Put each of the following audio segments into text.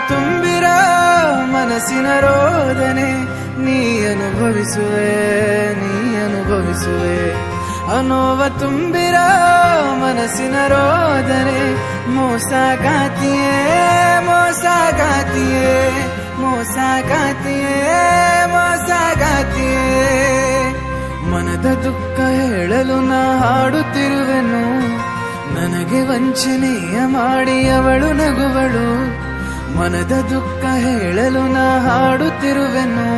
ತುಂಬಿರೋ ಮನಸ್ಸಿನ ರೋದನೆ ನೀ ಅನುಭವಿಸುವೆ ಅನೋವ ತುಂಬಿರೋ ಮನಸ್ಸಿನ ರೋದನೆ ಮೋಸಗಾತಿಯೇ ಮನದ ದುಃಖ ಹೇಳಲು ನಾ ಹಾಡುತ್ತಿರುವೆನು, ನನಗೆ ವಂಚನೆಯ ಮಾಡಿ ಅವಳು ನಗುವಳು. ಮನದ ದುಃಖ ಹೇಳಲು ನಾ ಹಾಡುತ್ತಿರುವೆನು,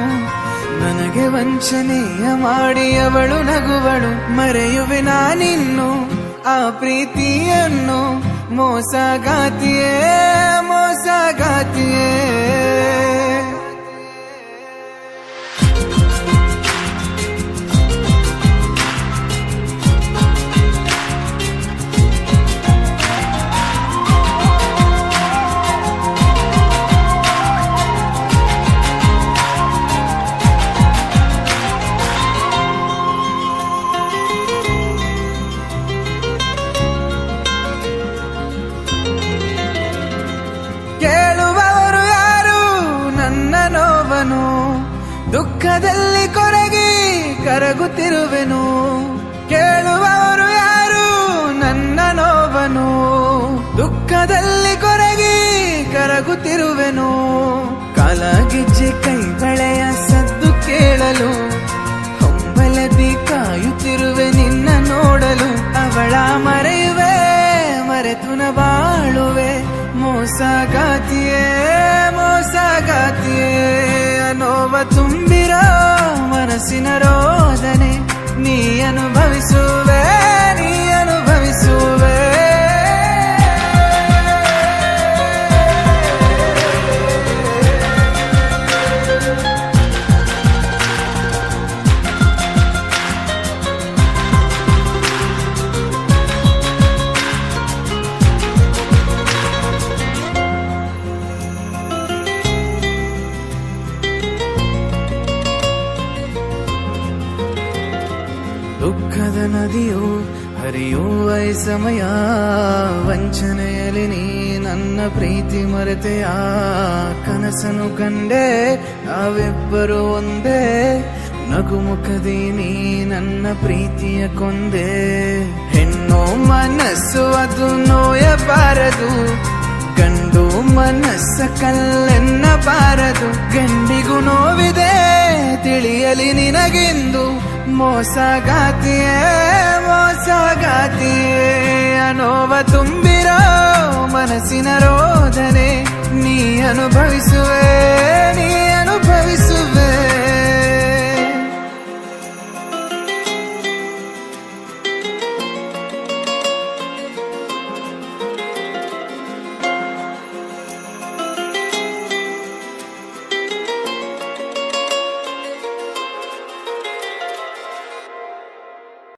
ನನಗೆ ವಂಚನೆಯ ಮಾಡಿ ಅವಳು ನಗುವಳು. ಮರೆಯುವೆ ನಾನಿನ್ನು ಆ ಪ್ರೀತಿಯನ್ನು, ಮೋಸಗಾತಿಯೇ ಕೇಳುವವರು ಯಾರು ನನ್ನ ನೋವನು, ದುಃಖದಲ್ಲಿ ಕೊರಗಿ ಕರಗುತ್ತಿರುವೆನು. ಕೇಳುವವರು ಯಾರು ನನ್ನ ನೋವನು, ದುಃಖದಲ್ಲಿ ಕೊರಗಿ ಕರಗುತ್ತಿರುವೆನು. ಕಾಲಗೆಜ್ಜೆ ಕೈ ಬಳೆಯ ಸದ್ದು ಕೇಳಲು ಹೊಂಬಲದಿ ಕಾಯುತ್ತಿರುವೆ ನಿನ್ನ ನೋಡಲು. ಅವಳ ಮರೆತು ನ ಬಾಳುವೆ, ಮೋಸಗಾತಿಯೇ ಅನೋವ ತುಂಬಿರೋ ಮನಸ್ಸಿನ ರೋದನೆ ನೀ ಅನುಭವಿಸುವೆ. ದುಃಖದ ನದಿಯು ಹರಿಯುವ ಸಮಯ, ವಂಚನೆಯಲ್ಲಿ ನೀ ನನ್ನ ಪ್ರೀತಿ ಮರೆತೆಯ. ಕನಸನು ಕಂಡೆ ನಾವಿಬ್ಬರು ಒಂದೇ, ನಗುಮುಖದಿ ನೀ ನನ್ನ ಪ್ರೀತಿಯ ಕೊಂದೆ. ಹೆಣ್ಣು ಮನಸ್ಸು ಅದು ನೋಯಬಾರದು, ಗಂಡು ಮನಸ್ಸ ಕಲ್ಲೆನ್ನಬಾರದು. ಗಂಡಿಗೂ ನೋವಿದೆ ತಿಳಿಯಲಿ ನಿನಗೆಂದು, ಮೋಸಗಾತಿಯೇ ಅನೋವ ತುಂಬಿರೋ ಮನಸ್ಸಿನ ರೋದನೆ ನೀ ಅನುಭವಿಸುವೆ.